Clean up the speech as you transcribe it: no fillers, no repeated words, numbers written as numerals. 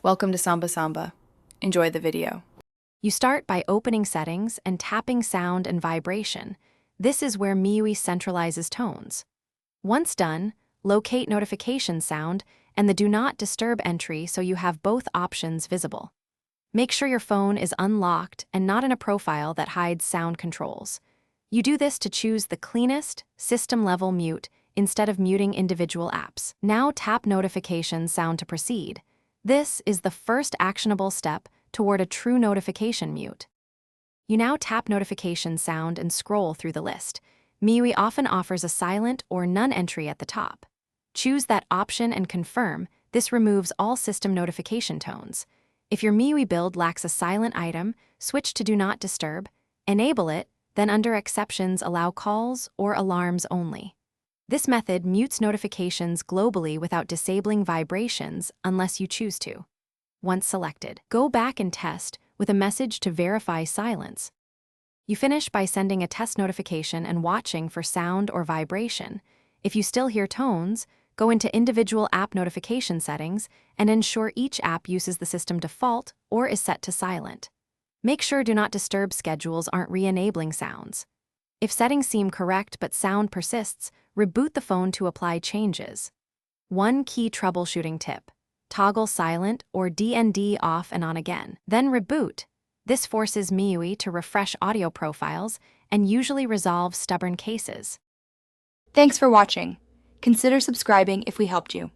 Welcome to Samba Samba. Enjoy the video. You start by opening Settings and tapping Sound and Vibration. This is where MIUI centralizes tones. Once done, locate Notification Sound and the Do Not Disturb entry so you have both options visible. Make sure your phone is unlocked and not in a profile that hides sound controls. You do this to choose the cleanest, system-level mute instead of muting individual apps. Now tap Notification Sound to proceed. This is the first actionable step toward a true notification mute. You now tap Notification Sound and scroll through the list. MIUI often offers a silent or none entry at the top. Choose that option and confirm. This removes all system notification tones. If your MIUI build lacks a silent item, switch to Do Not Disturb, enable it, then under Exceptions allow calls or alarms only. This method mutes notifications globally without disabling vibrations unless you choose to. Once selected, go back and test with a message to verify silence. You finish by sending a test notification and watching for sound or vibration. If you still hear tones, go into individual app notification settings and ensure each app uses the system default or is set to silent. Make sure Do Not Disturb schedules aren't re-enabling sounds. If settings seem correct but sound persists, reboot the phone to apply changes. One key troubleshooting tip: toggle silent or DND off and on again, then reboot. This forces MIUI to refresh audio profiles and usually resolves stubborn cases. Thanks for watching. Consider subscribing if we helped you.